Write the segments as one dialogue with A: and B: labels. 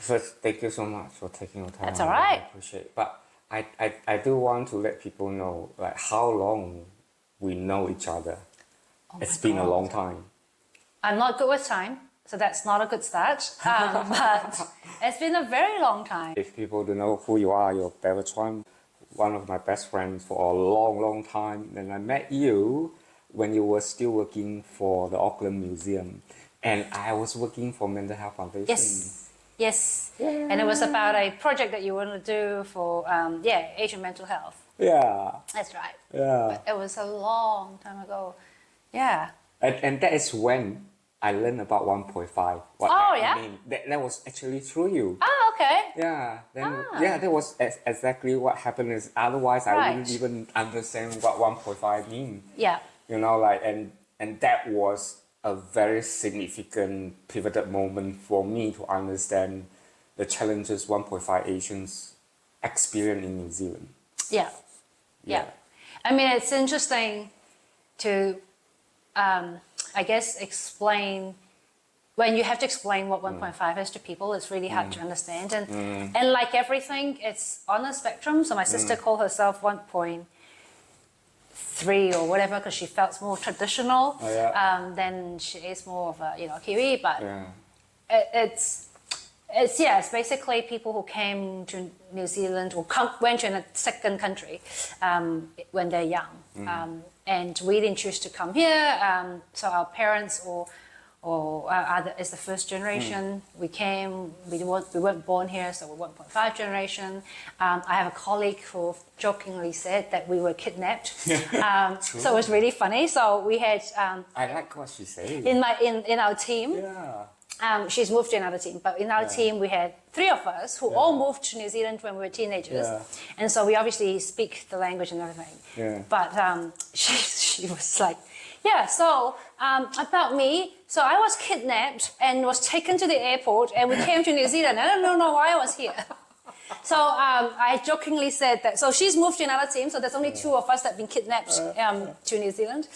A: First, thank you so much for taking your time.
B: That's all right.
A: I appreciate it. But I do want to let people know like how long we know each other. It's been a long time.
B: I'm not good with time, so that's not a good start. But it's been a very long time.
A: If people don't know who you are, you're Bevan, one of my best friends for a long, long time. Then I met you when you were still working for the Auckland Museum, and I was working for Mental Health Foundation.
B: Yes.
A: Yeah.
B: And it was about a project that you wanted to do for Asian mental health.
A: Yeah.
B: That's right.
A: Yeah.
B: But it was a long time ago. Yeah.
A: And that is when I learned about 1.5. What that mean. That was actually through you.
B: Oh, okay.
A: Yeah. Then that was exactly what happened. Is otherwise I wouldn't even understand what 1.5 means.
B: Yeah.
A: You know, like and that was a very significant pivotal moment for me to understand the challenges 1.5 Asians experience in New Zealand.
B: Yeah. I mean, it's interesting to, I guess, explain, when you have to explain what 1.5 is to people, it's really hard to understand. And like everything, it's on a spectrum. So my sister called herself 1.3 or whatever because she felt more traditional. Then she is more of a Kiwi, but it's basically people who came to New Zealand or went to a second country when they're young, and we didn't choose to come here. So our parents or is the first generation. We came. We weren't born here, so we're 1.5 generation. I have a colleague who jokingly said that we were kidnapped. So it was really funny. So we had.
A: I like what she said.
B: In our team.
A: Yeah.
B: She's moved to another team, but in our team we had 3 of us who all moved to New Zealand when we were teenagers, and so we obviously speak the language and everything. But she was like, so about me, so I was kidnapped and was taken to the airport, and we came to New Zealand. I don't know why I was here. So I jokingly said that. So she's moved to another team. So there's only 2 of us that have been kidnapped to New Zealand.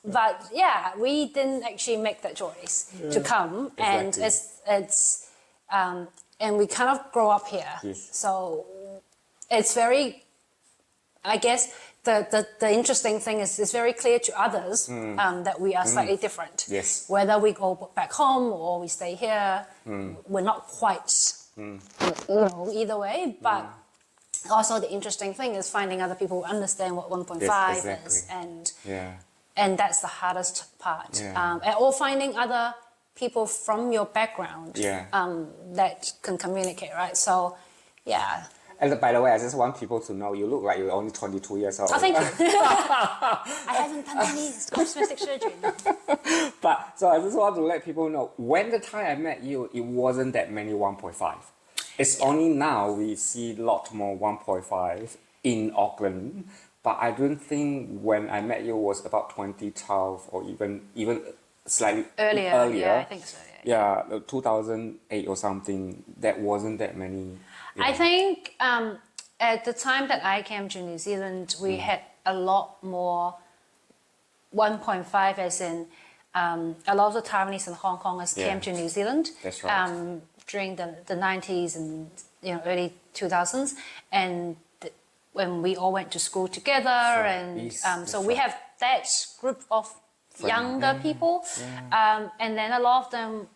B: But we didn't actually make that choice to come, and it's and we kind of grow up here. So it's very, I guess the interesting thing is it's very clear to others that we are slightly different. Whether we go back home or we stay here, we're not quite. Either way, but also the interesting thing is finding other people who understand what 1.5 is, and that's the hardest part. Or finding other people from your background that can communicate, right? So,
A: And by the way, I just want people to know you look like you're only 22 years old.
B: Oh, thank you. I haven't done any cosmetic surgery.
A: But so I just want to let people know, when the time I met you, it wasn't that many 1.5. It's only now we see a lot more 1.5 in Auckland. But I don't think when I met you was about 2012 or even slightly earlier.
B: Yeah, I think so.
A: Yeah, 2008 or something. That wasn't that many.
B: I think at the time that I came to New Zealand, we had a lot more 1.5, as in a lot of the Taiwanese and Hong Kongers came to New Zealand.
A: That's right.
B: During the 90s and early 2000s, and when we all went to school together, and so we have that group of younger people, and then a lot of them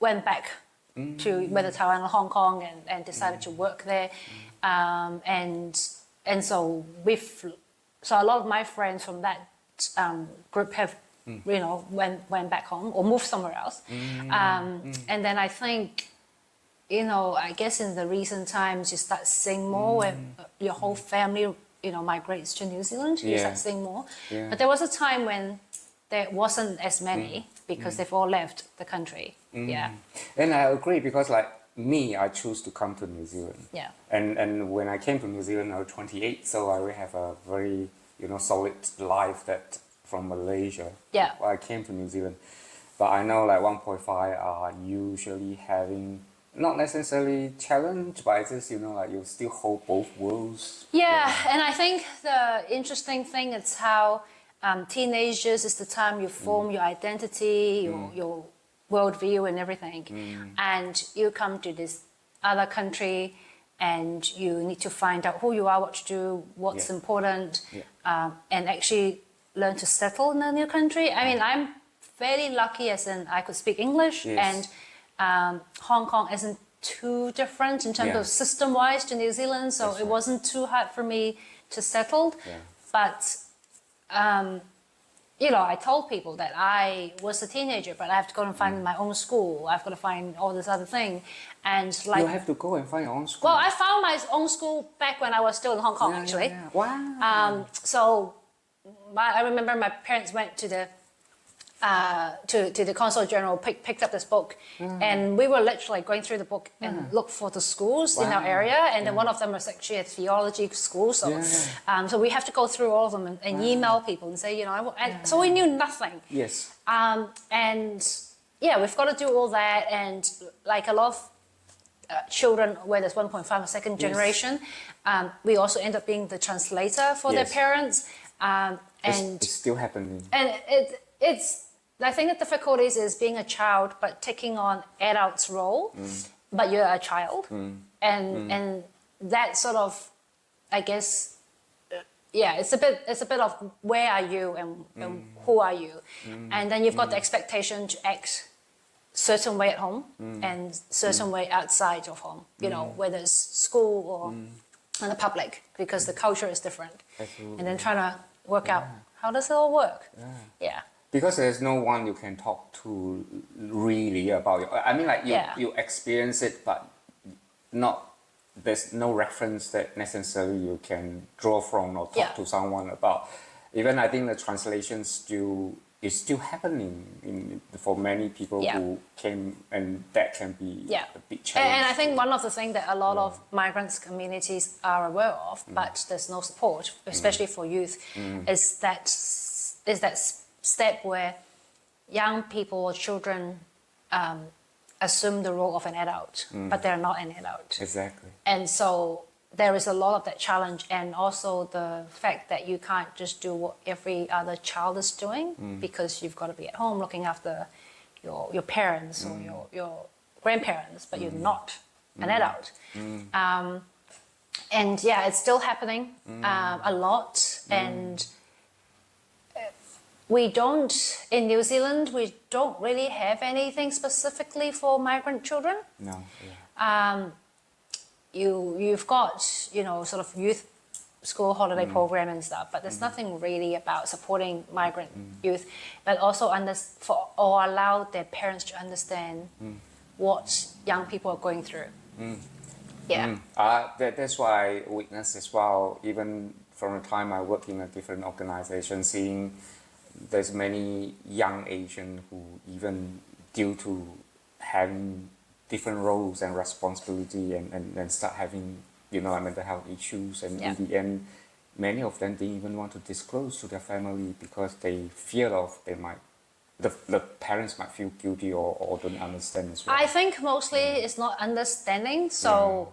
B: went back to whether Taiwan or Hong Kong and decided to work there, and so a lot of my friends from that group have went back home or moved somewhere else, and then I think I guess in the recent times you start seeing more when your whole family migrates to New Zealand. You start seeing more, but there was a time when there wasn't as many because they've all left the country.
A: And I agree, because like me, I choose to come to New Zealand. And when I came to New Zealand, I was 28, so I already have a very solid life that from Malaysia. I came to New Zealand, but I know like 1.5 are usually having not necessarily challenge, but it's just like you still hold both worlds.
B: And I think the interesting thing is how teenagers is the time you form your identity, your worldview and everything. And you come to this other country and you need to find out who you are, what to do, what's important, and actually learn to settle in a new country. I mean, I'm fairly lucky as in I could speak English, and Hong Kong isn't too different in terms of system-wise to New Zealand, so it wasn't too hard for me to settle. But you know, I told people that I was a teenager, but I have to go and find my own school. I've got to find all this other thing, and like
A: you have to go and find your own school.
B: Well, I found my own school back when I was still in Hong Kong, actually.
A: Wow.
B: So I remember my parents went to the Consul General, picked up this book, and we were literally going through the book and look for the schools in our area, and then one of them was actually a theology school, so so we have to go through all of them and email people and say, you know, so we knew nothing.
A: Yes.
B: And yeah, we've got to do all that, and like a lot of children where there's 1.5 or second generation, we also end up being the translator for their parents, and
A: it's still happening.
B: And it's I think the difficulties is being a child but taking on adult's role, but you're a child, and that sort of, I guess, it's a bit of where are you and who are you, and then you've got the expectation to act certain way at home and certain way outside of home, you know, whether it's school or in the public, because the culture is different.
A: Absolutely.
B: And then trying to work out how does it all work.
A: Because there's no one you can talk to really about it. I mean, like you experience it, but there's no reference that necessarily you can draw from or talk to someone about. Even I think the translation is still happening for many people who came, and that can be a big challenge.
B: And I think one of the things that a lot of migrants communities are aware of, but there's no support, especially for youth, is that step where young people or children assume the role of an adult, but they're not an adult.
A: Exactly.
B: And so there is a lot of that challenge, and also the fact that you can't just do what every other child is doing, because you've got to be at home looking after your parents or your grandparents, but you're not an adult. And yeah, it's still happening a lot, and we don't, in New Zealand, we don't really have anything specifically for migrant children.
A: No.
B: You've got, you know, sort of youth school holiday program and stuff, but there's nothing really about supporting migrant youth, but also or allow their parents to understand what young people are going through.
A: That's why I witnessed as well, even from the time I work in a different organization, seeing there's many young Asians who, even due to having different roles and responsibility and start having, you know, mental health issues, and in the end, many of them didn't even want to disclose to their family because they fear the parents might feel guilty or don't understand as well.
B: I think mostly it's not understanding. So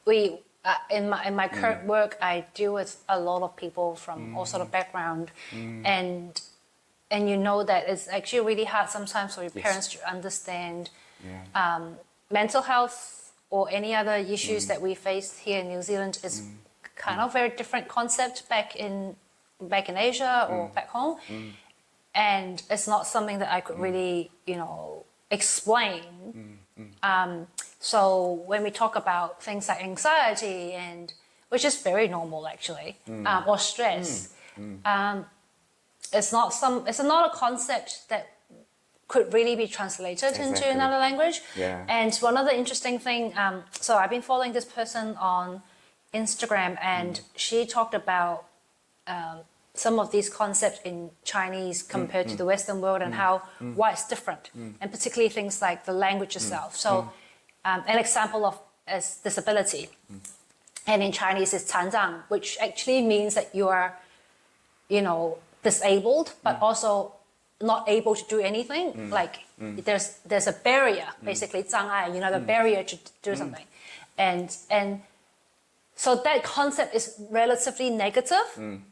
B: we in my current work, I deal with a lot of people from all sort of background, and you know that it's actually really hard sometimes for your parents to understand mental health or any other issues that we face here in New Zealand is kind of very different concept back in Asia or back home, and it's not something that I could really, you know, explain. So when we talk about things like anxiety, and which is very normal actually, or stress, it's not a concept that could really be translated into another language. And one other interesting thing, so I've been following this person on Instagram, and she talked about some of these concepts in Chinese compared to the Western world, and why it's different, and particularly things like the language itself. So an example of is disability, and in Chinese is 残障, which actually means that you are, you know, disabled, but also not able to do anything. Like there's a barrier, basically 障碍, you know, the barrier to do something, and So that concept is relatively negative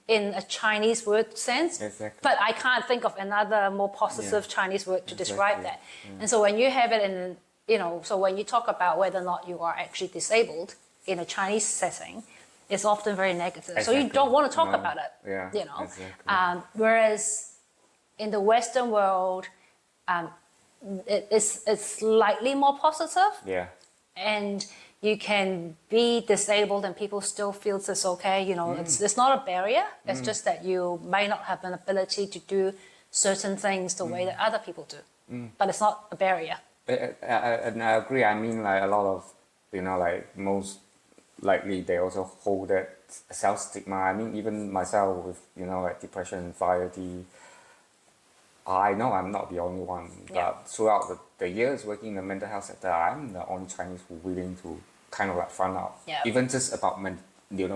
B: in a Chinese word sense, but I can't think of another more positive Chinese word to describe that. And so when you have it in, so when you talk about whether or not you are actually disabled in a Chinese setting, it's often very negative. So you don't want to talk about it, whereas in the Western world, it's slightly more positive.
A: Yeah.
B: And you can be disabled and people still feel it's okay. It's not a barrier. It's just that you may not have an ability to do certain things the way that other people do. But it's not a barrier.
A: And I agree. I mean, like a lot of, like most likely they also hold that self-stigma. I mean, even myself with, like depression, anxiety, I know I'm not the only one, but throughout the years working in the mental health sector, I'm the only Chinese who willing to kind of like find out, even just about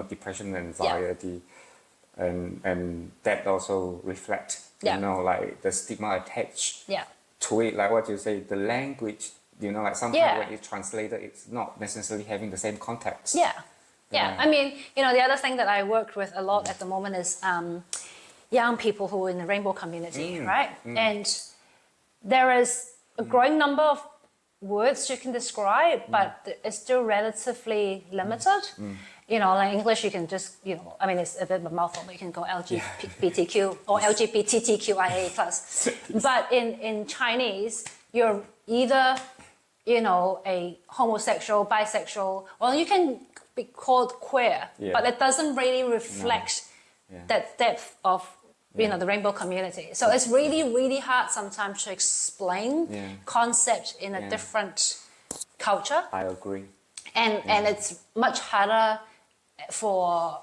A: depression and anxiety, and that also reflect, like the stigma attached to it, like what you say, the language, like sometimes when it's translated, it's not necessarily having the same context.
B: Yeah. I mean, the other thing that I work with a lot at the moment is young people who are in the rainbow community, right? And there is a growing number of words you can describe, but it's still relatively limited. Like English, you can just, I mean, it's a bit of a mouthful, but you can go LGBTQ or LGBTQIA+. But in Chinese, you're either, a homosexual, bisexual, or you can be called queer, but it doesn't really reflect that depth of the rainbow community. So it's really, really hard sometimes to explain concepts in a different culture.
A: I agree.
B: And it's much harder for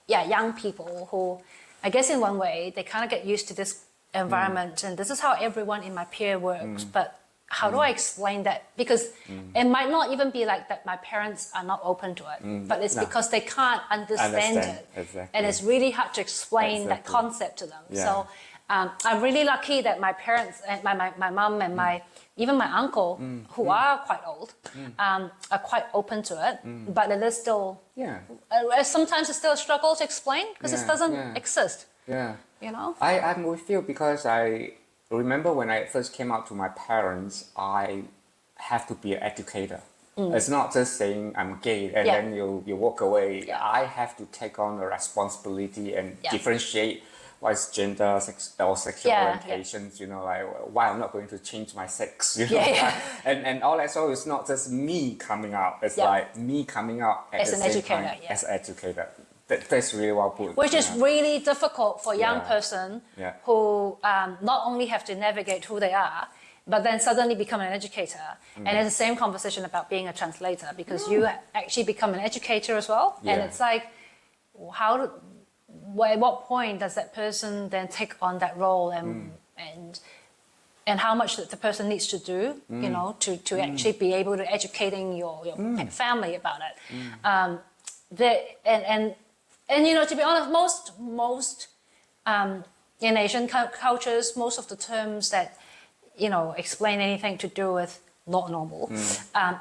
B: young people who, I guess in one way, they kind of get used to this environment and this is how everyone in my peer works. But how do I explain that? Because it might not even be like that my parents are not open to it, but it's because they can't understand it.
A: Exactly.
B: And it's really hard to explain that concept to them. So I'm really lucky that my parents, and my mum and even my uncle, who are quite old, are quite open to it. But it is still, sometimes it's still a struggle to explain because it doesn't exist.
A: Yeah.
B: I'm
A: with you because I remember when I first came out to my parents, I have to be an educator. It's not just saying I'm gay and then you walk away. I have to take on the responsibility and differentiate what is gender, sex, or sexual orientations, like why I'm not going to change my sex, and all that. So it's not just me coming out, it's like me coming out at
B: as
A: the
B: an
A: same
B: educator,
A: time as an educator. That's really well put.
B: Which is really difficult for a young person who not only have to navigate who they are, but then suddenly become an educator. And it's the same conversation about being a translator because you actually become an educator as well. And it's like, at what point does that person then take on that role and how much that the person needs to do, to actually be able to educating your family about it. And to be honest, most in Asian cultures, most of the terms that explain anything to do with not normal,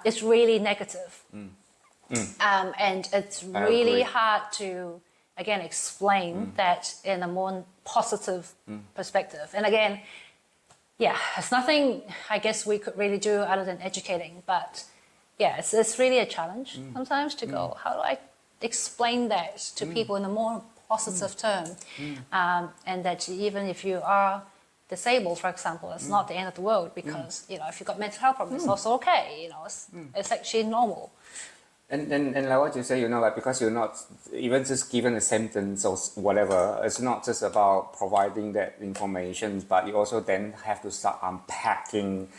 B: it's really negative, and it's really hard to again explain that in a more positive perspective. And again, it's nothing I guess we could really do other than educating, but it's really a challenge sometimes to go, how do I explain that to people in a more positive term, and that even if you are disabled, for example, it's not the end of the world because if you've got mental health problems, it's also okay. It's actually normal.
A: And like what you say, like because you're not even just given a sentence or whatever, it's not just about providing that information, but you also then have to start unpacking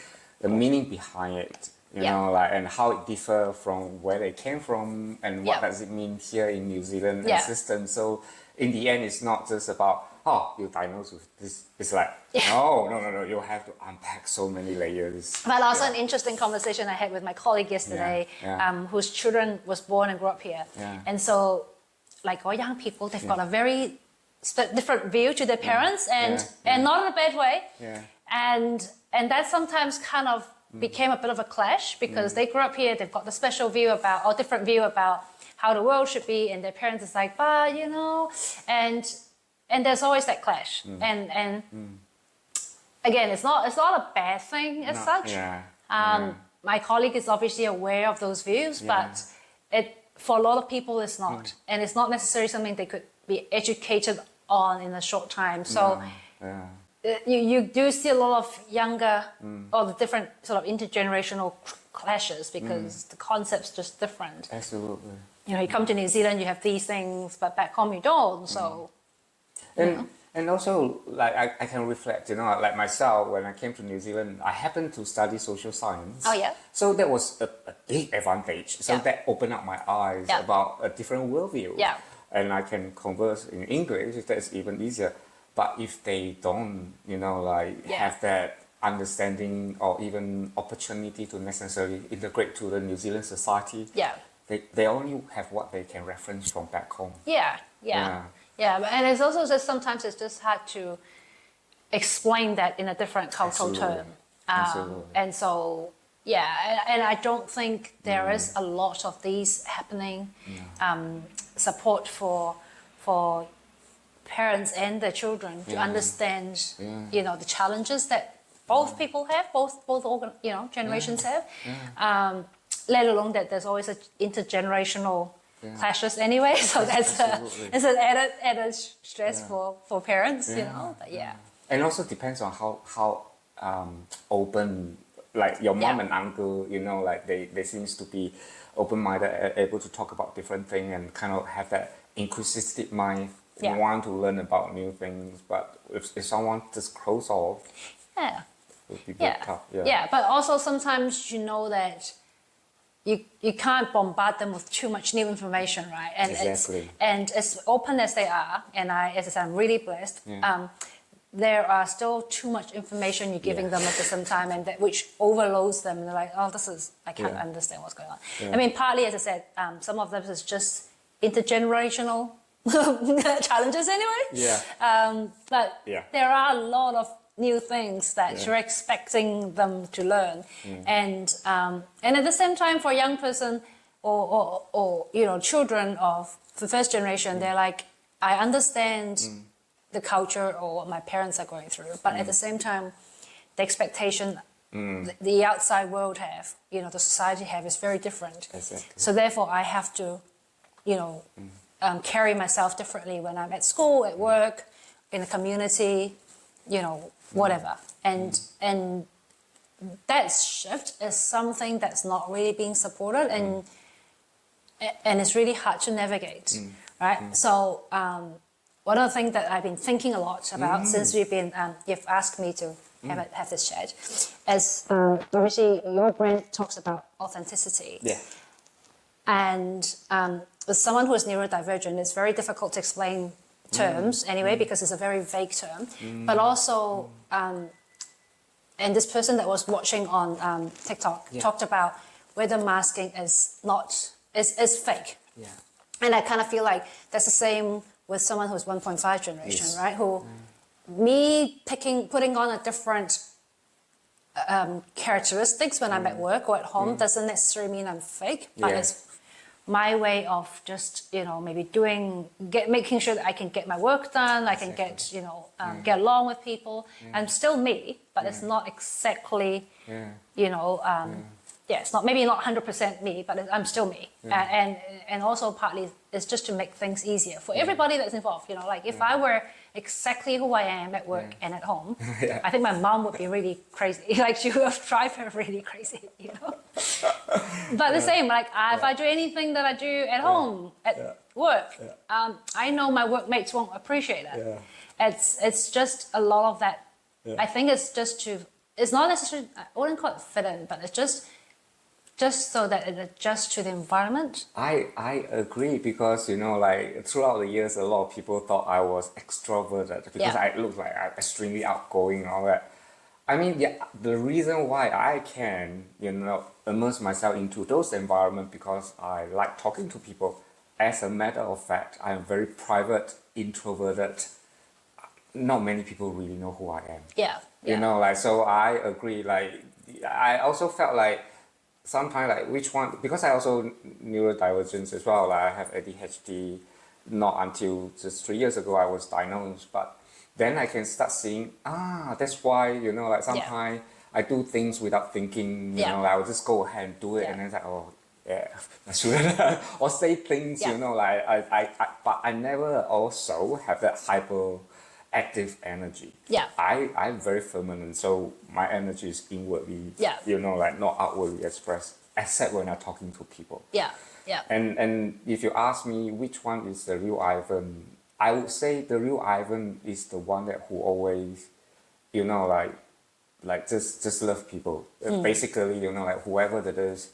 A: the meaning behind it. And how it differs from where they came from and what does it mean here in New Zealand system. So in the end, it's not just about, you're diagnosed with this. It's like, no, you have to unpack so many layers.
B: But also an interesting conversation I had with my colleague yesterday, whose children was born and grew up here. And so, like all young people, they've got a very different view to their parents and not in a bad way. And that sometimes kind of became a bit of a clash because they grew up here, they've got the special view about, or different view about how the world should be, and their parents is like, but you know, and there's always that clash, and again, it's not a bad thing as such. My colleague is obviously aware of those views, but for a lot of people it's not, and it's not necessarily something they could be educated on in a short time. So you do see a lot of younger or the different sort of intergenerational clashes because the concept's just different.
A: Absolutely.
B: You know, you come to New Zealand, you have these things, but back home you don't. So,
A: and also, like I can reflect, you know, like myself, when I came to New Zealand, I happened to study social science.
B: Oh yeah.
A: So that was a big advantage. So that opened up my eyes about a different worldview.
B: Yeah.
A: And I can converse in English. That's even easier. But if they don't, you know, like have that understanding or even opportunity to necessarily integrate to the New Zealand society, they only have what they can reference from back home. Yeah, and it's also just sometimes it's just hard to explain that in a different cultural term. And so, and I don't think there is a lot of these happening. Support for parents and their children to understand, you know, the challenges that both people have, both generations have. Let alone that there's always an intergenerational clashes anyway, so that's it's an added stress for parents, you know. But and also depends on how open, like your mom and uncle, you know, like they seems to be open-minded, able to talk about different things and kind of have that inquisitive mind, want to learn about new things. But if someone just close off, it would be very tough.
B: But also sometimes you know that you can't bombard them with too much new information, right? And and as open as they are, and as I said, I'm really blessed. There are still too much information you're giving them at the same time, and which overloads them. And they're like, oh, I can't understand what's going on. I mean, partly, as I said, some of them is just intergenerational challenges anyway. But there are a lot of new things that you're expecting them to learn, and at the same time, for a young person or you know, children of the first generation, they're like, I understand the culture or what my parents are going through, but at the same time, the expectation the outside world have, you know, the society have is very different. So therefore, I have to, you know, carry myself differently when I'm at school, at work, in the community, you know, whatever. And that shift is something that's not really being supported, and it's really hard to navigate, right? So one of the things that I've been thinking a lot about since you've asked me to have this chat is obviously your brand talks about authenticity. And with someone who is neurodivergent, it's very difficult to explain terms anyway, because it's a very vague term, but also and this person that was watching on TikTok talked about whether masking is fake, and I kind of feel like that's the same with someone who's 1.5 generation, right? Who me putting on a different characteristics when I'm at work or at home doesn't necessarily mean I'm fake, but it's my way of just, you know, maybe making sure that I can get my work done, I can get, you know, get along with people. I'm still me, but it's not exactly, you know, it's not 100% me, but I'm still me. And also partly it's just to make things easier for everybody that's involved. You know, like if I were exactly who I am at work and at home, I think my mom would be really crazy. Like she would drive her really crazy, you know. But the same, like if I do anything that I do at home, at work, I know my workmates won't appreciate it. It's just a lot of that. I think it's just it's not necessarily, I wouldn't call it fit in, but it's just so that it adjusts to the environment.
A: I agree, because, you know, like throughout the years, a lot of people thought I was extroverted because I look like I'm extremely outgoing and all that. I mean, the reason why I can, you know, immerse myself into those environments because I like talking to people. As a matter of fact, I'm very private, introverted. Not many people really know who I am. You know, like, so I agree. Like, I also felt like sometimes like which one, because I also neurodivergence as well, like I have ADHD, not until just 3 years ago I was diagnosed, but then I can start seeing, that's why, you know, like sometimes I do things without thinking, you know, like I will just go ahead and do it, and then it's like, oh, yeah, I shouldn't, or say things, you know, like but I never also have that hyperactive energy.
B: Yeah.
A: I'm very feminine, so my energy is inwardly, you know, like not outwardly expressed, except when I'm talking to people.
B: Yeah. Yeah.
A: And if you ask me which one is the real Ivan, I would say the real Ivan is the one that who always, you know, like just love people. Basically, you know, like whoever that is.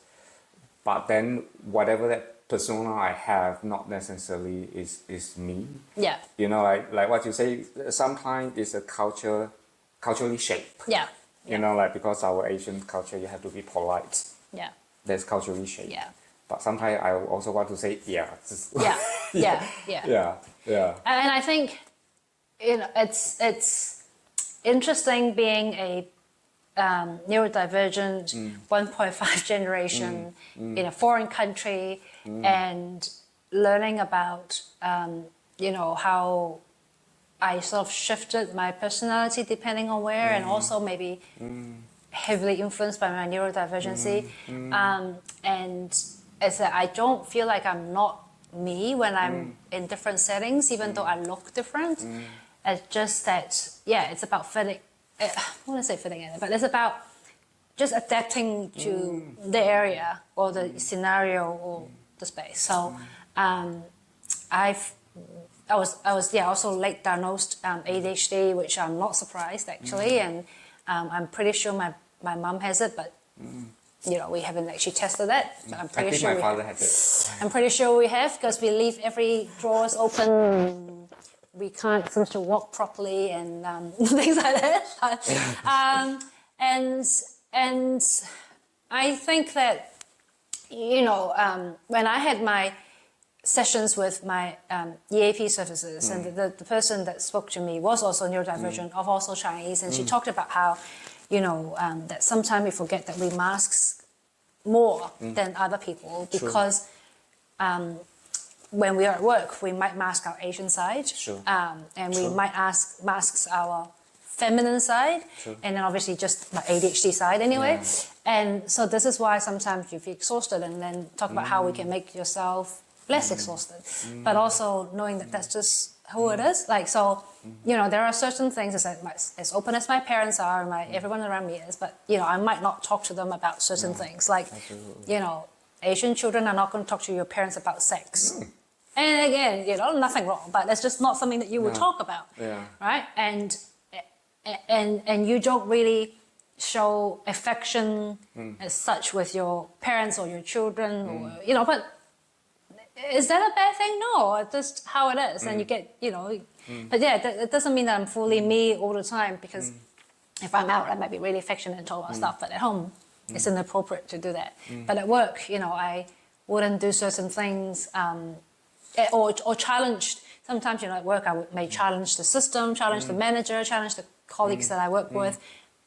A: But then whatever that persona I have, not necessarily is me.
B: Yeah.
A: You know, like what you say, sometimes it's a culturally shaped.
B: Yeah.
A: You know, like because our Asian culture, you have to be polite.
B: Yeah.
A: That's culturally shaped.
B: Yeah.
A: But sometimes I also want to say, just
B: yeah.
A: And
B: I think, you know, it's interesting being a neurodivergent 1.5 generation in a foreign country and learning about, you know, how I sort of shifted my personality depending on where, and also maybe heavily influenced by my neurodivergency. And as I don't feel like I'm not me when I'm in different settings, even though I look different. It's just that, it's about fitting. I want to say fitting in, but it's about just adapting to the area or the scenario or the space. So I was also late diagnosed ADHD, which I'm not surprised actually, and I'm pretty sure my mom has it, but you know, we haven't actually tested that. But I'm pretty sure
A: my father has it.
B: I'm pretty sure we have, because we leave every drawers open. We can't seem to walk properly and things like that. And I think that, you know, when I had my sessions with my EAP services, and the person that spoke to me was also neurodivergent, of also Chinese, and she talked about how, you know, that sometimes we forget that we mask more than other people, because when we are at work, we might mask our Asian side, and we might mask our feminine side, and then obviously just my ADHD side anyway. And so this is why sometimes you feel exhausted, and then talk about how we can make yourself less exhausted, but also knowing that that's just who it is. Like, so, you know, there are certain things as open as my parents are, and everyone around me is, but, you know, I might not talk to them about certain things. Like, you know, Asian children are not going to talk to your parents about sex. And again, you know, nothing wrong, but that's just not something that you would talk about, right? And you don't really show affection as such with your parents or your children, or, you know, but is that a bad thing? No, it's just how it is. And you get, you know, but yeah, it doesn't mean that I'm fully me all the time, because if I'm out, I might be really affectionate and talk about stuff, but at home, it's inappropriate to do that. But at work, you know, I wouldn't do certain things, or challenged. Sometimes, you know, at work, may challenge the system, challenge the manager, challenge the colleagues that I work with,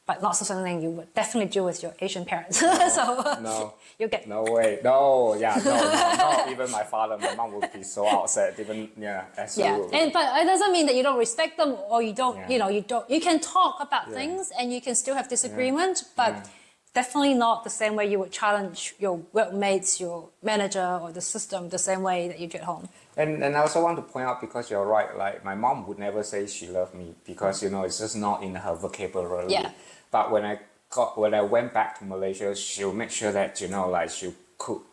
B: but not something you would definitely do with your Asian parents. So you get
A: no way, no, not even my father, my mom would be so upset. Even absolutely.
B: And but it doesn't mean that you don't respect them, or you don't, you know, you can talk about things, and you can still have disagreement, but definitely not the same way you would challenge your workmates, your manager, or the system the same way that you do at home.
A: And I also want to point out, because you're right, like my mom would never say she loved me, because, you know, it's just not in her vocabulary.
B: Yeah.
A: But when I went back to Malaysia, she'll make sure that, you know, like she'll cook.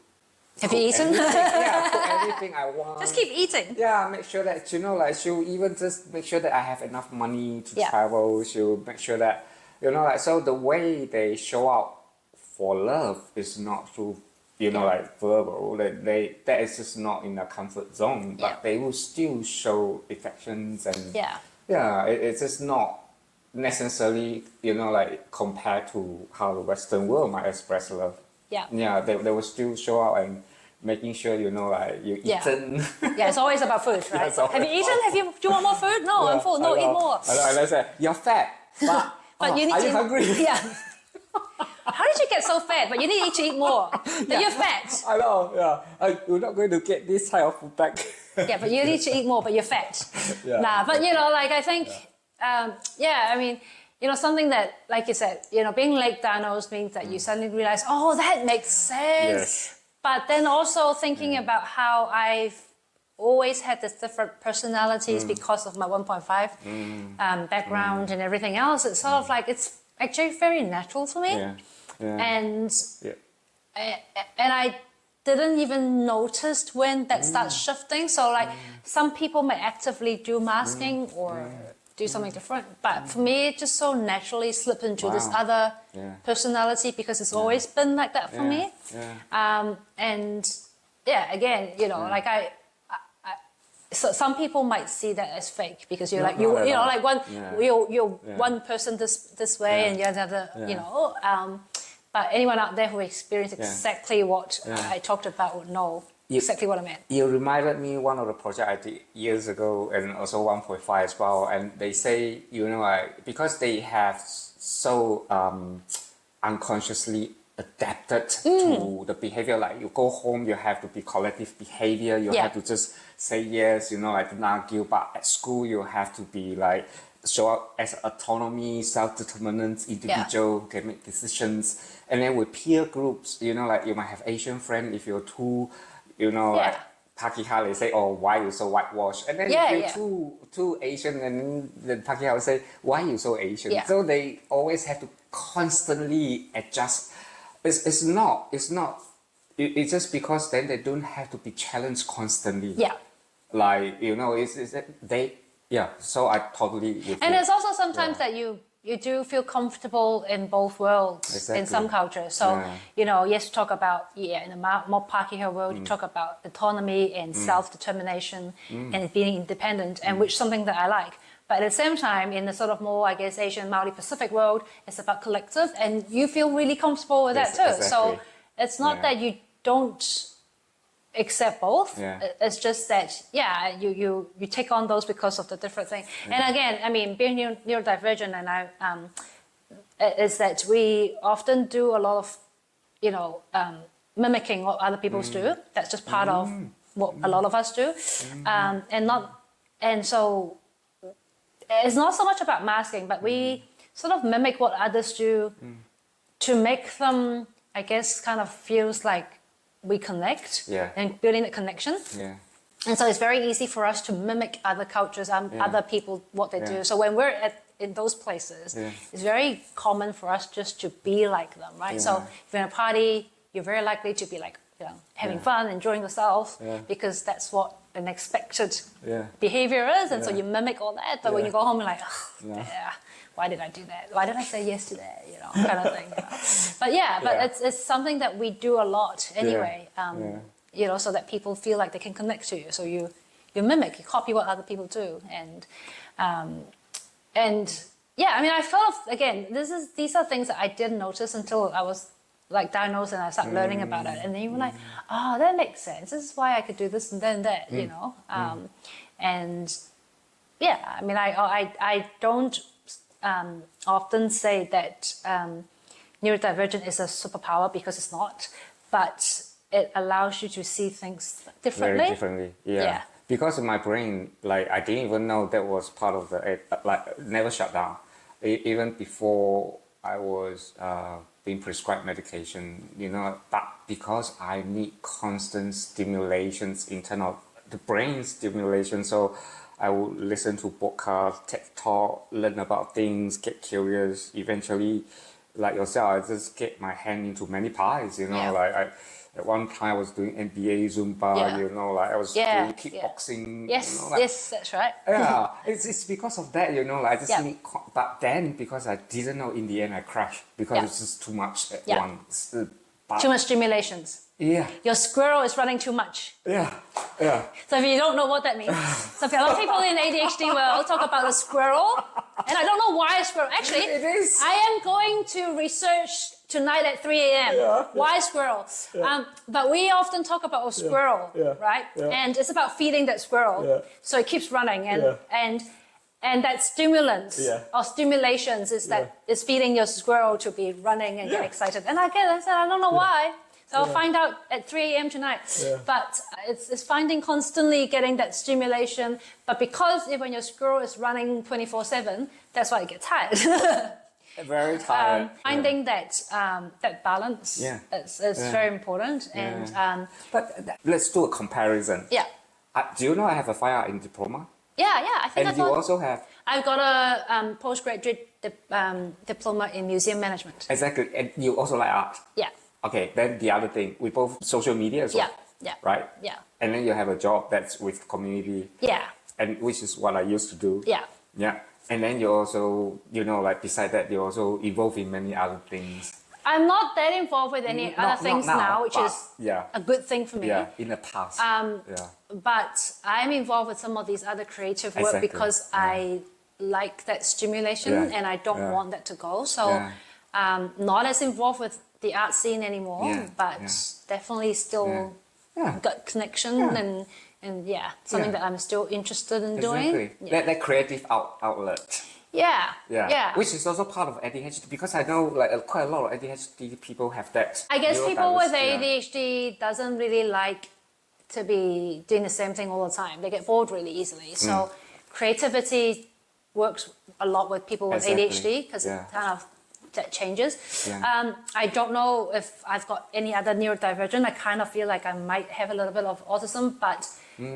B: Have you eaten?
A: Cook everything I want.
B: Just keep eating.
A: Yeah, make sure that, you know, like she'll even just make sure that I have enough money to travel. She'll make sure that, you know, like, so the way they show out for love is not through, you know, like verbal. That is just not in a comfort zone, but they will still show affections, and it's just not necessarily, you know, like compared to how the Western world might express love. They will still show out and making sure, you know, like you eaten.
B: It's always about food, right? Have you eaten? Do you want more food? No, I'm full. No, eat more.
A: And I say, you're fat, but
B: you need
A: are
B: to.
A: You hungry?
B: how did you get so fat? But you need to eat more. But you're fat.
A: I know, yeah. You're not going to get this type of food back.
B: Yeah, but you need to eat more, but you're fat.
A: Yeah.
B: Nah, but like I think, I mean, something that, like you said, being late diagnosed means that you suddenly realize, oh, that makes sense.
A: Yes.
B: But then also thinking about how I've always had this different personalities because of my 1.5 background and everything else. It's sort of like, it's actually very natural for me.
A: Yeah. Yeah.
B: And I didn't even notice when that starts shifting. So like some people may actively do masking or do something different. But for me, it just so naturally slipped into this other personality because it's always been like that for me.
A: Yeah.
B: And again, like so some people might see that as fake because you're you're one person this way and you're another, but anyone out there who experienced exactly what I talked about would know exactly what I meant.
A: You reminded me one of the projects I did years ago and also 1.5 as well. And they say, because they have so unconsciously adapted to the behavior, like you go home, you have to be collective behavior, you have to just say yes, I don't argue, but at school you have to be like, show up as autonomy, self-determinant individual, can make decisions. And then with peer groups, like you might have Asian friends, if you're too, like Pakiha, they say, oh, why you so whitewashed? And then if you're too Asian, and then Pakiha will say, why you so Asian?
B: Yeah.
A: So they always have to constantly adjust. It's just because then they don't have to be challenged constantly.
B: Yeah.
A: Like, so I totally...
B: And it's also sometimes that you do feel comfortable in both worlds in some cultures. So, yes, talk about, in the more Pakeha world, you talk about autonomy and self-determination and being independent, and which is something that I like. But at the same time, in the sort of more, I guess, Asian, Maori-Pacific world, it's about collective, and you feel really comfortable with that too. Exactly. So it's not that you don't accept both. It's just that, you take on those because of the different thing. And again, I mean, being neurodivergent, and is that we often do a lot of, mimicking what other people do. That's just part of what a lot of us do, and so it's not so much about masking, but we sort of mimic what others do to make them, I guess, kind of feels like we connect and building that connection. Yeah. And so it's very easy for us to mimic other cultures, other people, what they do. So when we're in those places, it's very common for us just to be like them, right? So if you're in a party, you're very likely to be like, having fun, enjoying yourself, because that's what an expected behavior is. And so you mimic all that. But when you go home, you're like, why did I do that? Why did I say yes to that? Kind of thing. But it's something that we do a lot anyway. So that people feel like they can connect to you. So you mimic, you copy what other people do, and I mean, I felt again, these are things that I didn't notice until I was like diagnosed and I started learning about it, and then you were like, oh, that makes sense. This is why I could do this and then that, and I mean, I don't often say that neurodivergent is a superpower, because it's not, but it allows you to see things differently.
A: Very differently, yeah. Because in my brain, like, I didn't even know that was part of the, like, never shut down. Even before I was being prescribed medication, but because I need constant stimulations in terms of the brain stimulation, so I would listen to podcasts, TED Talk, learn about things, get curious. Eventually, like yourself, I just get my hand into many pies, like at one time I was doing NBA, Zumba, like I was doing kickboxing.
B: Yes, yes, that's right.
A: It's because of that, like I just need, but then because I didn't know, in the end I crashed because it's just too much at once.
B: Too much stimulations.
A: Yeah.
B: Your squirrel is running too much.
A: Yeah.
B: So if you don't know what that means, so a lot of people in ADHD will talk about a squirrel, and I don't know why a squirrel. Actually,
A: it is.
B: I am going to research tonight at 3 a.m. Why squirrel? But we often talk about a squirrel, right? And it's about feeding that squirrel, so it keeps running, and And that stimulants or stimulations is that is feeding your squirrel to be running and get excited. And I said, I don't know why. So I'll find out at 3 a.m. tonight. But it's finding constantly getting that stimulation. But because when your squirrel is running 24/7, that's why it gets tired.
A: Very tired.
B: Finding that that balance is very important. And
A: but let's do a comparison.
B: Yeah.
A: Do you know I have a fine art diploma?
B: Yeah, I think.
A: And you also have.
B: I've got a postgraduate diploma in museum management.
A: Exactly, and you also like art.
B: Yeah.
A: Okay, then the other thing, we both social media as well.
B: Yeah.
A: Right.
B: Yeah.
A: And then you have a job that's with community.
B: Yeah.
A: And which is what I used to do.
B: Yeah.
A: Yeah. And then you also, like beside that, you're also involved in many other things.
B: I'm not that involved with any other things now, which is a good thing for me.
A: Yeah, in the past.
B: But I'm involved with some of these other creative work because I like that stimulation and I don't want that to go. So not as involved with the art scene anymore, but definitely still got connection and something that I'm still interested in doing.
A: That creative outlet.
B: Yeah.
A: Which is also part of ADHD because I know like quite a lot of ADHD people have that.
B: I guess people with ADHD doesn't really like to be doing the same thing all the time. They get bored really easily. So creativity works a lot with people with ADHD because it kind of that changes. I don't know if I've got any other neurodivergent. I kind of feel like I might have a little bit of autism, but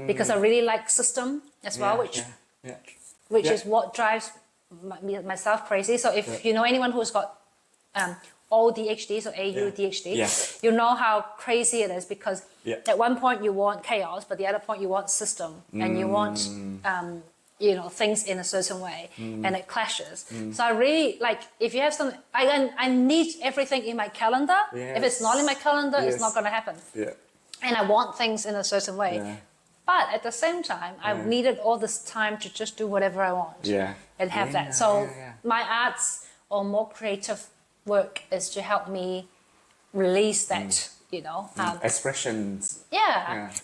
B: because I really like system as well, which is what drives myself crazy. So if you know anyone who's got ADHD, so AUDHD, you know how crazy it is because at one point you want chaos, but the other point you want system and you want things in a certain way and it clashes. So I really like if you have something, I need everything in my calendar. If it's not in my calendar, it's not going to happen. And I want things in a certain way. But at the same time, I've needed all this time to just do whatever I want and have that. So my arts or more creative work is to help me release that,
A: expressions.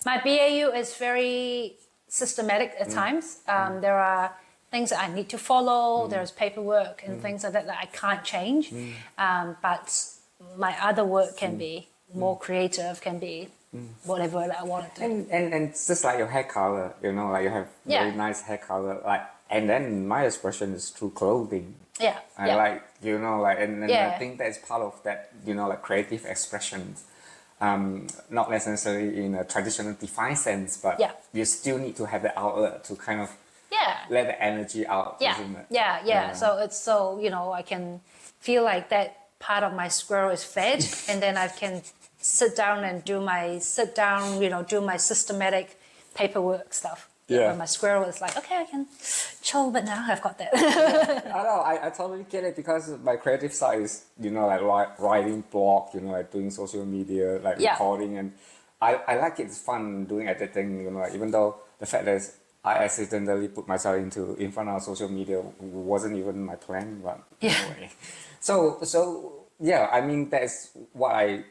B: My BAU is very systematic at times. There are things that I need to follow. There's paperwork and things like that I can't change. But my other work can be more creative, can be whatever I want to do.
A: And just like your hair color, like you have very nice hair color, like, and then my expression is through clothing. I like, and I think that's part of that, like creative expression. Not necessarily in a traditional defined sense, but you still need to have the outlet to kind of let the energy out, isn't it?
B: So it's so, I can feel like that part of my squirrel is fed and then I can sit down and do my systematic paperwork stuff. When my squirrel is like, okay, I can chill a bit now. I've got that.
A: I know. I totally get it because my creative side is, like writing blog, like doing social media, like recording, and I like it. It's fun doing editing. Even though the fact is I accidentally put myself in front of social media wasn't even my plan, but anyway. So I mean that's what I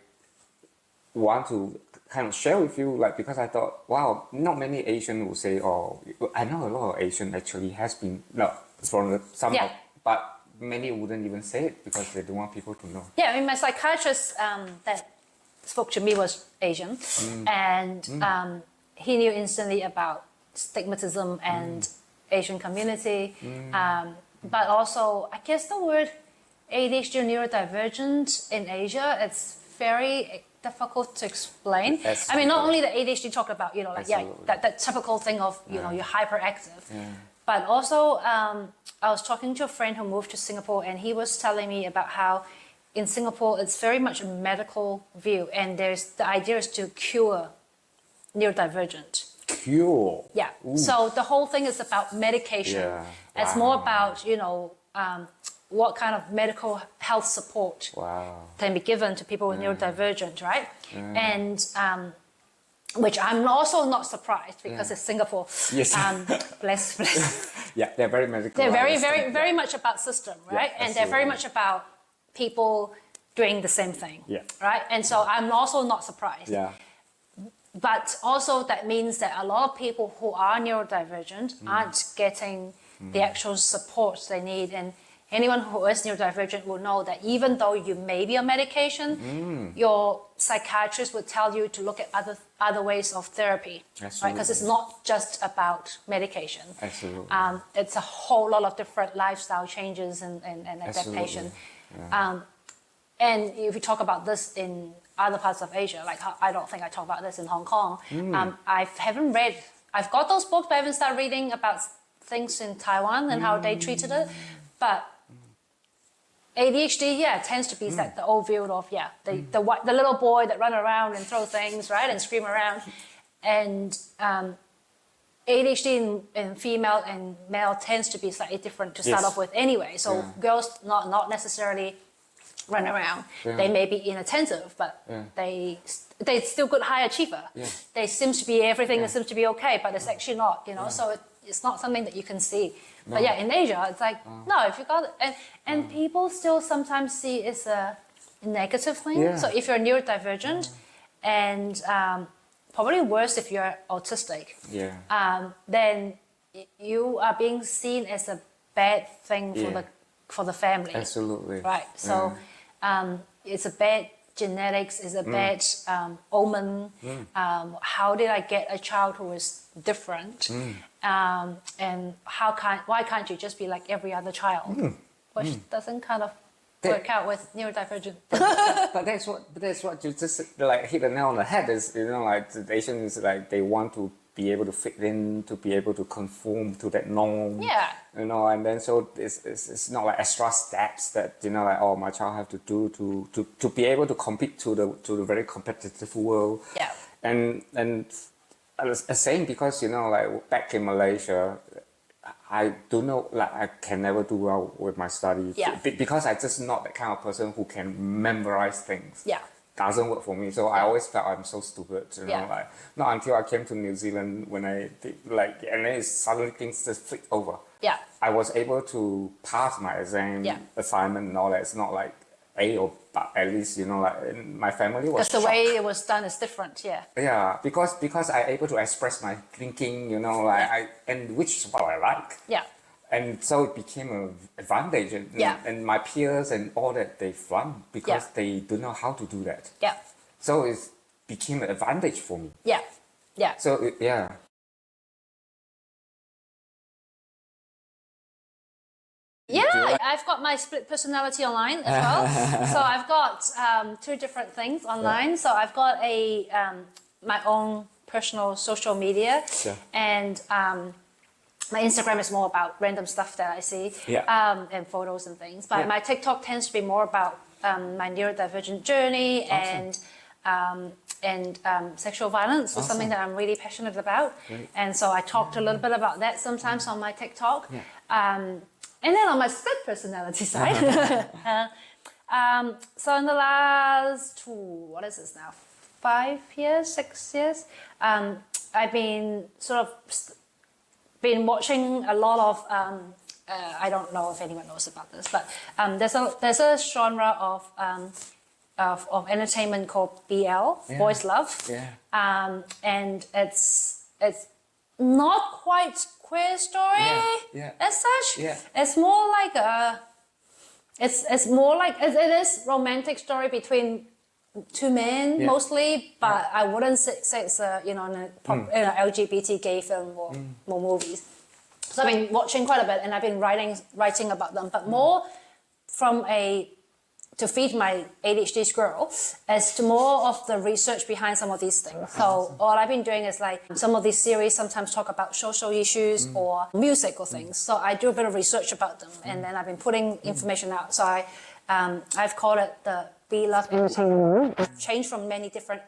A: want to kind of share with you, like, because I thought, wow, not many Asian will say, I know a lot of Asian actually has been, but many wouldn't even say it because they don't want people to know.
B: I mean, my psychiatrist that spoke to me was Asian, and he knew instantly about stigmatism and Asian community, but also, I guess the word ADHD neurodivergent in Asia, it's very difficult to explain. I mean, not only the ADHD talked about, that typical thing of, you're hyperactive, but also I was talking to a friend who moved to Singapore and he was telling me about how in Singapore it's very much a medical view and the idea is to cure neurodivergent.
A: Cure?
B: Yeah. Ooh. So the whole thing is about medication. It's more about, what kind of medical health support can be given to people with neurodivergent, right? And which I'm also not surprised because it's Singapore.
A: Yes.
B: Bless.
A: They're very medical.
B: They're very much about system, right? And they're very much about people doing the same thing, right? And so I'm also not surprised. But also that means that a lot of people who are neurodivergent aren't getting the actual support they need. And anyone who is neurodivergent will know that even though you may be on medication, your psychiatrist would tell you to look at other ways of therapy, right? Because it's not just about medication.
A: Absolutely.
B: It's a whole lot of different lifestyle changes and adaptation. Yeah. And if we talk about this in other parts of Asia, like I don't think I talk about this in Hong Kong. I haven't read, I've got those books, but I haven't started reading about things in Taiwan and how they treated it. But ADHD, tends to be like the old view of, the little boy that run around and throw things, right, and scream around. And ADHD in female and male tends to be slightly different to start off with anyway. So girls not necessarily run around. They may be inattentive, but they still good high achiever. They seem to be everything that seems to be okay, but it's actually not, you know. So it's not something that you can see. No. But in Asia, it's like no, if you got it, and people still sometimes see it's a negative thing. So if you're neurodivergent, and probably worse if you're autistic, then you are being seen as a bad thing for the family.
A: Absolutely.
B: Right. So it's a bad genetics, it's a bad omen. How did I get a child who is different? And why can't you just be like every other child? Which doesn't kind of work out with neurodivergent.
A: but that's what you just like hit the nail on the head. Is, you know, like the Asians, like they want to be able to fit in, to be able to conform to that norm.
B: Yeah.
A: You know, and then so it's not like extra steps that, you know, like, oh, my child have to do to be able to compete to the very competitive world.
B: Yeah.
A: And I was saying, because, you know, like back in Malaysia, I don't know, like I can never do well with my studies. Because I just not the kind of person who can memorize things. Doesn't work for me. So I always felt I'm so stupid, you know, like not until I came to New Zealand when I did, like, and then suddenly things just flipped over. I was able to pass my exam assignment and all that. It's not like A or but at least, you know, like my family was
B: because the way it was done is different.
A: Because I able to express my thinking, you know, like and which is what I like. And so it became an advantage, and my peers and all that, they flunk because they don't know how to do that. So it became an advantage for me. So
B: I've got my split personality online as well. So I've got two different things online. So I've got my own personal social media, and my Instagram is more about random stuff that I see, and photos and things. But my TikTok tends to be more about my neurodivergent journey and sexual violence is something that I'm really passionate about. And so I talked a little bit about that sometimes on my TikTok. And then on my split personality side, so in the last, what is this now, 6 years, I've been sort of been watching a lot of, I don't know if anyone knows about this, but there's a genre of entertainment called BL, Boys Love, and it's not quite queer story as such. It's more like it is romantic story between two men mostly, but I wouldn't say it's a LGBT gay film or more movies. So I've been watching quite a bit, and I've been writing about them, but more from to feed my ADHD squirrel as to more of the research behind some of these things. So all I've been doing is like some of these series sometimes talk about social issues or music or things. So I do a bit of research about them, and then I've been putting information out. So I've called it the Be Love Entertainment. I've changed from many different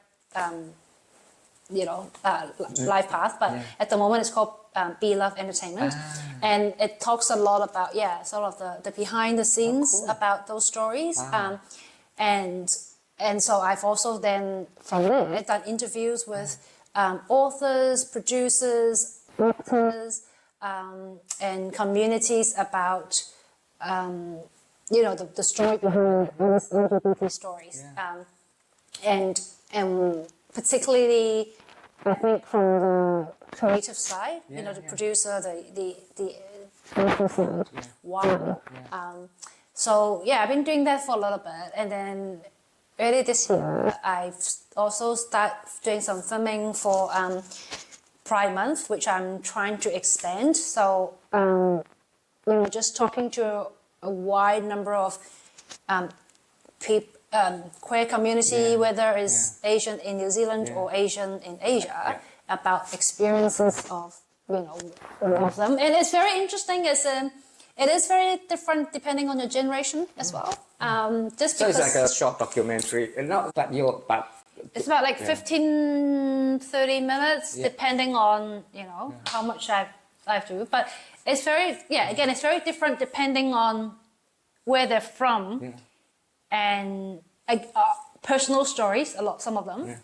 B: life paths, but at the moment it's called Be Love Entertainment, and it talks a lot about sort of the behind the scenes about those stories, and so I've also then from there done interviews with authors, producers, actors, and communities about the story behind these LGBT stories, and particularly I think from the creative side, the producer, the 10%. Wow. So yeah, I've been doing that for a little bit, and then early this year, I've also started doing some filming for Pride Month, which I'm trying to expand. So just talking to a wide number of queer community, whether it's Asian in New Zealand or Asian in Asia, about experiences of all of them, and it's very interesting. It is very different depending on your generation as well. Just
A: so it's like a short documentary, not like
B: it's about like 15, 30 minutes, depending on how much I have to. But it's very again, it's very different depending on where they're from, and personal stories, some of them,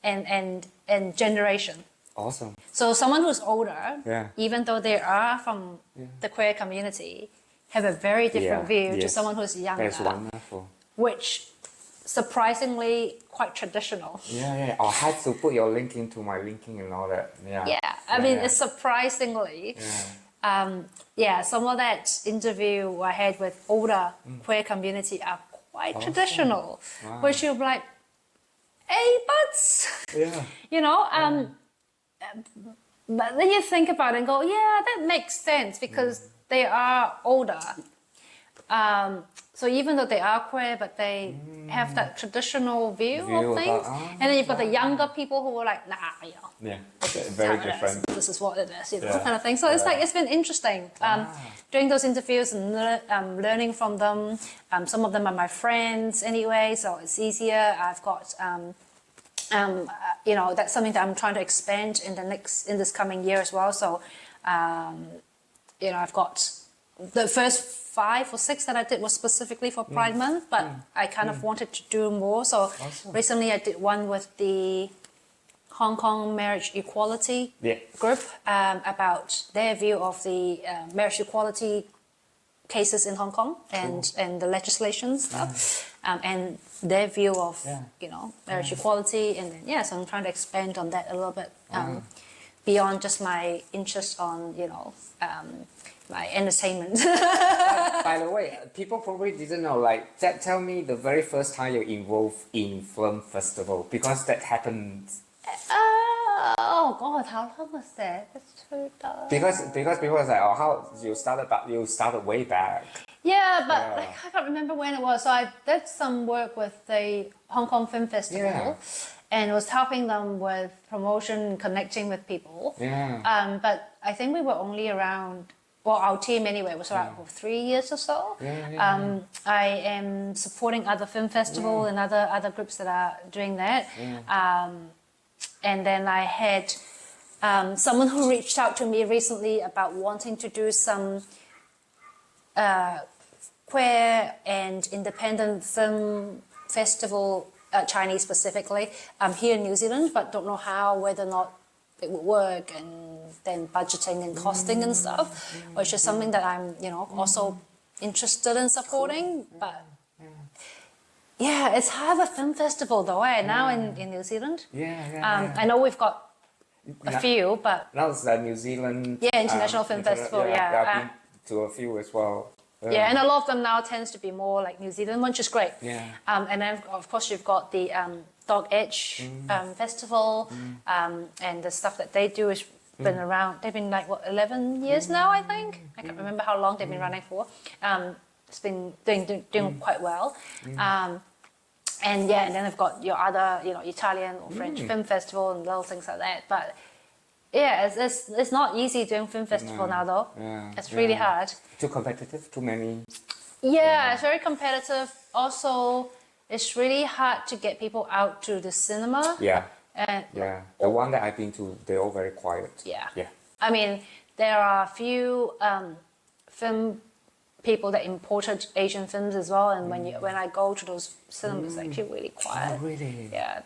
B: and generation.
A: Awesome.
B: So someone who's older, even though they are from the queer community, have a very different view to someone who's younger.
A: That's wonderful.
B: Which surprisingly quite traditional.
A: I had to put your link into my linking and all that.
B: I mean, it's surprisingly, some of that interview I had with older queer community are quite traditional, which you're like, hey, but but then you think about it and go, that makes sense because they are older. So even though they are queer, but they have that traditional view of things. And then you've got the younger people who are like,
A: very different.
B: This is what it is, kind of thing. So it's like, it's been interesting doing those interviews and learning from them. Some of them are my friends anyway, so it's easier. I've got, that's something that I'm trying to expand in this coming year as well. So, I've got the first 5 or 6 that I did was specifically for Pride Month, but I kind of wanted to do more. So recently I did one with the Hong Kong marriage equality group about their view of the marriage equality cases in Hong Kong and the legislation stuff, and their view of marriage equality, and then so I'm trying to expand on that a little bit beyond just my interest on my entertainment.
A: By the way, people probably didn't know. Like, tell me the very first time you're involved in film festival, because that happened.
B: Oh God, how long was that? That's 2000.
A: Because people was like, how you started? But you started way back.
B: Yeah, but like, I can't remember when it was. So I did some work with the Hong Kong Film Festival, and was helping them with promotion and connecting with people. But I think we were only around. Well, our team anyway was around for 3 years or so. I am supporting other film festivals and other groups that are doing that. And then I had someone who reached out to me recently about wanting to do some queer and independent film festival, Chinese specifically, here in New Zealand, but don't know how, whether or not it would work, and then budgeting and costing and stuff, which is something that I'm, also interested in supporting. But it's hard a film festival though, now in New Zealand. I know we've got a few, but
A: now it's the New Zealand
B: International Film Festival.
A: I've been to a few as well.
B: And a lot of them now tends to be more like New Zealand, which is great. And then of course you've got the Dog Edge Festival, and the stuff that they do is been around. They've been like 11 years now, I think. I can't remember how long they've been running for. It's been doing quite well. And then I've got your other, Italian or French film festival and little things like that. But it's not easy doing film festival now though. It's really hard.
A: Too competitive, too many.
B: It's very competitive. Also, it's really hard to get people out to the cinema. The one that I've been to, they're all very quiet. I mean, there are a few film people that imported Asian films as well, and when I go to those cinemas, it's actually really quiet.
A: Oh, really?
B: Yeah,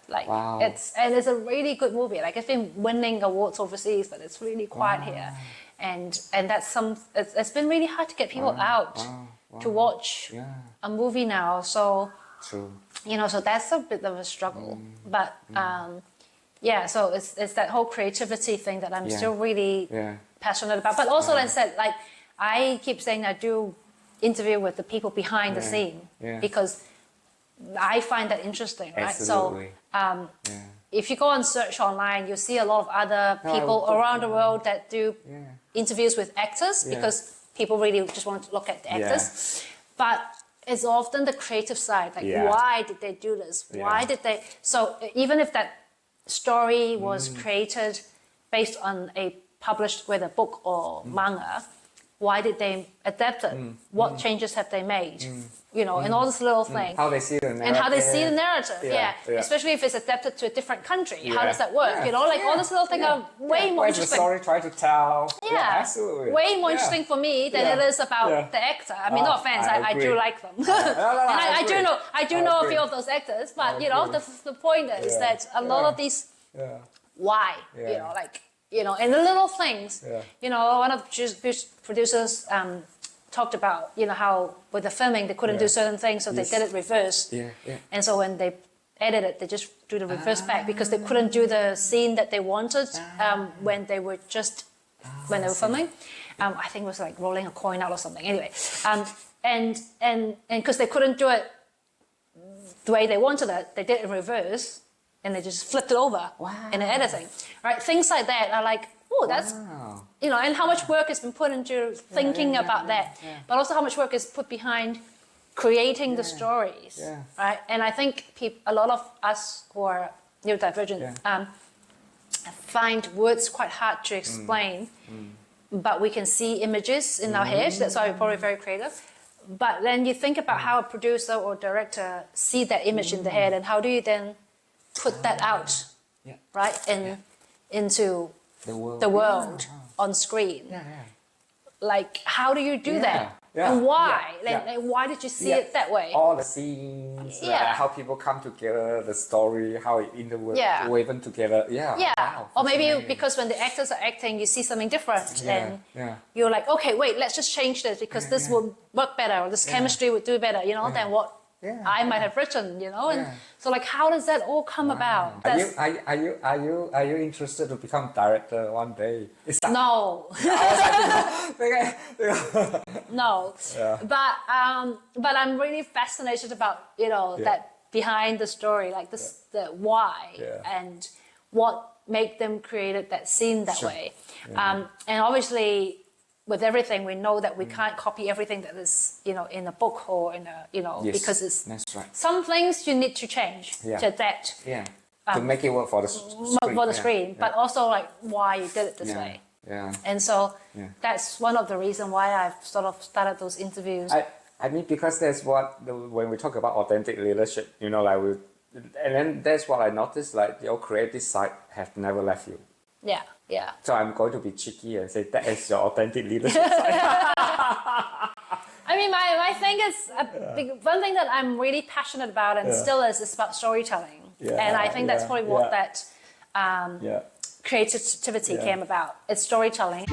B: it's a really good movie. Like, it's been winning awards overseas, but it's really quiet here, and that's it's been really hard to get people out to watch a movie now. So so that's a bit of a struggle, but so it's that whole creativity thing that I'm still really passionate about. But also, like I said, like I keep saying I do interview with the people behind the scene because I find that interesting, right?
A: Absolutely.
B: So if you go and search online, you'll see a lot of other people around the world that do interviews with actors because people really just want to look at the actors. But it's often the creative side, like why did they do this? Why did they? So even if that story was created based on a published, whether book or manga, why did they adapt it? What changes have they made? You know, and all this little thing.
A: How they see the narrative.
B: And how they see the narrative, especially if it's adapted to a different country. How does that work? You know, like all these little things are way more interesting.
A: The story try to tell.
B: Yeah,
A: absolutely.
B: Way more interesting for me than it is about the actor. I mean, no offense, I do like them. And I do know a few of those actors, but you know, the point is that a lot of these, why? You know, like, you know, and the little things, you know, one of the producers talked about, you know, how with the filming they couldn't do certain things, so they did it reverse. And so when they edit it, they just do the reverse back because they couldn't do the scene that they wanted when they were when they were filming. I think it was like rolling a coin out or something. Anyway, and because they couldn't do it the way they wanted it, they did it in reverse. And they just flipped it over in the editing, right? Things like that are like, oh, that's, you know, and how much work has been put into thinking about that, but also how much work is put behind creating the stories, right? And I think a lot of us who are neurodivergent find words quite hard to explain, but we can see images in our head. That's why we're probably very creative. But then you think about how a producer or director see that image in the head, and how do you then put that out, right, into the world on screen. Like, how do you do that? And why? Like, why did you see it that way?
A: All the scenes, how people come together, the story, how it woven together. Wow,
B: or maybe because when the actors are acting, you see something different, and you're like, okay, wait, let's just change this because this will work better, or this chemistry would do better, you know, than what I might have written, you know, and so like, how does that all come about?
A: Are you interested to become director one day?
B: No. No. But I'm really fascinated about, you know, that behind the story, like this, the why and what made them created that scene that way. And obviously, with everything, we know that we can't copy everything that is, you know, in a book or in a, you know, because it's some things you need to change to adapt.
A: To make it work for the screen.
B: For the screen, but also like why you did it this way. And so that's one of the reasons why I've sort of started those interviews.
A: I mean, because that's when we talk about authentic leadership, you know, like and then that's what I noticed, like your creative side have never left you. So I'm going to be cheeky and say that is your authentic leadership side.
B: I mean, my thing is, one thing that I'm really passionate about and still is about storytelling. And I think that's probably what that creativity came about. It's storytelling.